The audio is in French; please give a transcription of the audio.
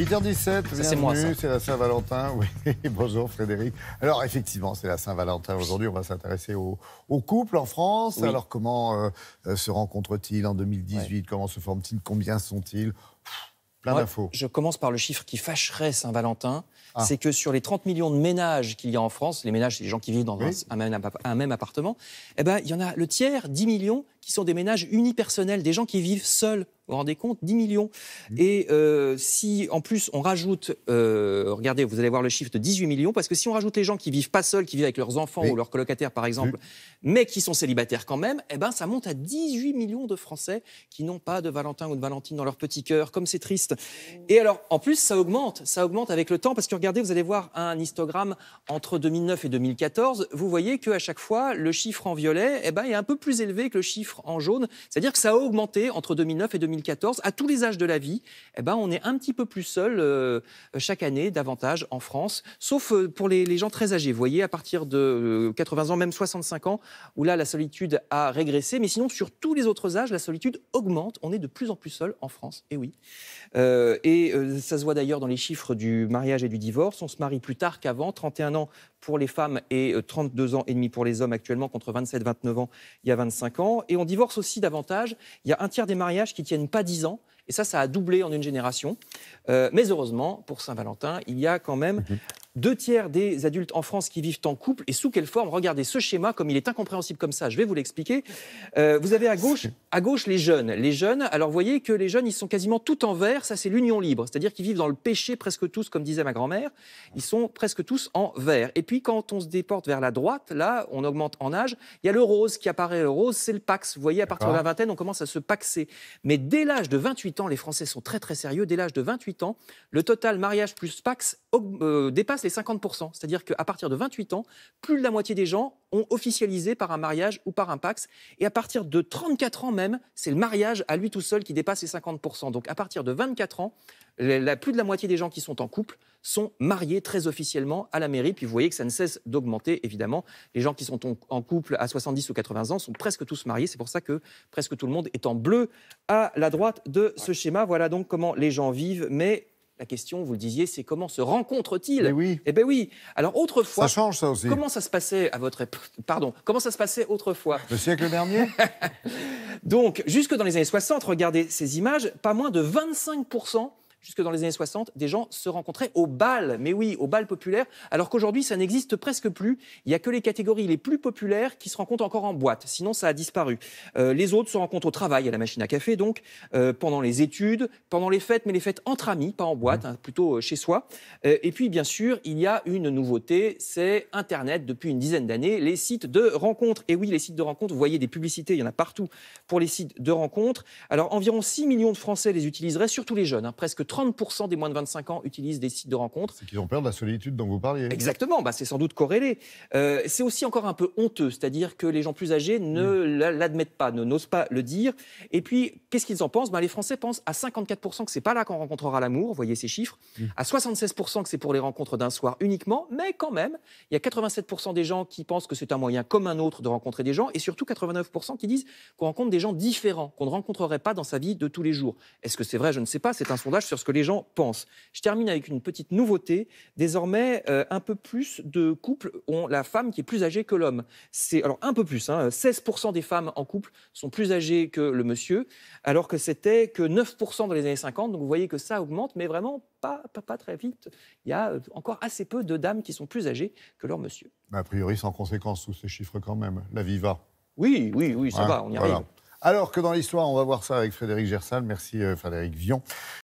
8h17, Ça, c'est moi, ça. bienvenue, c'est la Saint-Valentin. Oui, bonjour Frédéric. Alors effectivement, c'est la Saint-Valentin aujourd'hui, on va s'intéresser au couple en France. Oui. Alors comment se rencontrent-ils en 2018 Comment se forment-ils Combien sont-ils Plein Moi, d'infos. je commence par le chiffre qui fâcherait Saint-Valentin. Ah. C'est que sur les 30 millions de ménages qu'il y a en France, les ménages, c'est les gens qui vivent dans Oui. un même appartement, eh ben, il y en a le tiers, 10 millions, qui sont des ménages unipersonnels, des gens qui vivent seuls. Vous vous rendez compte, 10 millions. Et si, en plus, on rajoute, regardez, vous allez voir le chiffre de 18 millions, parce que si on rajoute les gens qui vivent pas seuls, qui vivent avec leurs enfants ou leurs colocataires, par exemple, mais qui sont célibataires quand même, eh ben, ça monte à 18 millions de Français qui n'ont pas de Valentin ou de Valentine dans leur petit cœur, comme c'est triste. Et alors, en plus, ça augmente avec le temps, parce que regardez, vous allez voir un histogramme entre 2009 et 2014, vous voyez qu'à chaque fois, le chiffre en violet eh ben, est un peu plus élevé que le chiffre en jaune, c'est-à-dire que ça a augmenté entre 2009 et 2014, à tous les âges de la vie, eh ben, on est un petit peu plus seul chaque année, davantage en France, sauf pour les gens très âgés, vous voyez, à partir de 80 ans, même 65 ans, où là, la solitude a régressé, mais sinon, sur tous les autres âges, la solitude augmente, on est de plus en plus seul en France, et oui. Ça se voit d'ailleurs dans les chiffres du mariage et du divorce, on se marie plus tard qu'avant, 31 ans pour les femmes et 32 ans et demi pour les hommes actuellement, contre 27-29 ans il y a 25 ans. Et on divorce aussi davantage. Il y a un tiers des mariages qui ne tiennent pas 10 ans. Et ça a doublé en une génération. Mais heureusement, pour Saint-Valentin, il y a quand même 2 tiers des adultes en France qui vivent en couple. Et sous quelle forme? Regardez ce schéma, comme il est incompréhensible comme ça, je vais vous l'expliquer. Vous avez à gauche les jeunes. Les jeunes, alors vous voyez que les jeunes, ils sont quasiment tout en vert. Ça, c'est l'union libre. C'est-à-dire qu'ils vivent dans le péché presque tous, comme disait ma grand-mère. Ils sont presque tous en vert. Et puis, quand on se déporte vers la droite, là, on augmente en âge. Il y a le rose qui apparaît. Le rose, c'est le Pax. Vous voyez, à partir de la vingtaine, on commence à se paxer. Mais dès l'âge de 28 ans, les Français sont très, très sérieux. Dès l'âge de 28 ans, le total mariage plus Pax dépasse les 50%. C'est-à-dire qu'à partir de 28 ans, plus de la moitié des gens ont officialisé par un mariage ou par un Pax. Et à partir de 34 ans même, c'est le mariage à lui tout seul qui dépasse les 50%. Donc à partir de 24 ans, plus de la moitié des gens qui sont en couple sont mariés très officiellement à la mairie. Puis vous voyez que ça ne cesse d'augmenter, évidemment. Les gens qui sont en couple à 70 ou 80 ans sont presque tous mariés. C'est pour ça que presque tout le monde est en bleu à la droite de ce schéma. Voilà donc comment les gens vivent. Mais la question, vous le disiez, c'est comment se rencontrent-ils? Mais oui. Eh bien oui. Alors autrefois, Ça change ça aussi. comment ça se passait comment ça se passait autrefois? Le siècle dernier Donc, jusque dans les années 60, regardez ces images, pas moins de 25%, jusque dans les années 60, des gens se rencontraient au bal. Mais oui, au bal populaire, alors qu'aujourd'hui, ça n'existe presque plus. Il n'y a que les catégories les plus populaires qui se rencontrent encore en boîte. Sinon, ça a disparu. Les autres se rencontrent au travail, à la machine à café, donc, pendant les études, pendant les fêtes, mais les fêtes entre amis, pas en boîte, plutôt chez soi. Et puis, bien sûr, il y a une nouveauté, c'est Internet, depuis une dizaine d'années, les sites de rencontres. Et oui, les sites de rencontres, vous voyez des publicités, il y en a partout pour les sites de rencontres. Alors, environ 6 millions de Français les utiliseraient, surtout les jeunes, presque 30% des moins de 25 ans utilisent des sites de rencontres. C'est qu'ils ont peur de la solitude dont vous parliez. Exactement, c'est sans doute corrélé. C'est aussi encore un peu honteux, c'est-à-dire que les gens plus âgés ne l'admettent pas, n'osent pas le dire. Et puis, qu'est-ce qu'ils en pensent? Les Français pensent à 54% que c'est pas là qu'on rencontrera l'amour, vous voyez ces chiffres, à 76% que c'est pour les rencontres d'un soir uniquement, mais quand même, il y a 87% des gens qui pensent que c'est un moyen comme un autre de rencontrer des gens, et surtout 89% qui disent qu'on rencontre des gens différents, qu'on ne rencontrerait pas dans sa vie de tous les jours. Est-ce que c'est vrai? Je ne sais pas, c'est un sondage sur ce que les gens pensent. Je termine avec une petite nouveauté. Désormais, un peu plus de couples ont la femme qui est plus âgée que l'homme. Alors un peu plus, 16% des femmes en couple sont plus âgées que le monsieur, alors que c'était que 9% dans les années 50. Donc vous voyez que ça augmente, mais vraiment pas très vite. Il y a encore assez peu de dames qui sont plus âgées que leur monsieur. Mais a priori, sans conséquence, tous ces chiffres quand même. La vie va. Oui, ça va, on y arrive. Alors que dans l'histoire, on va voir ça avec Frédéric Gersal. Merci Frédéric Vion.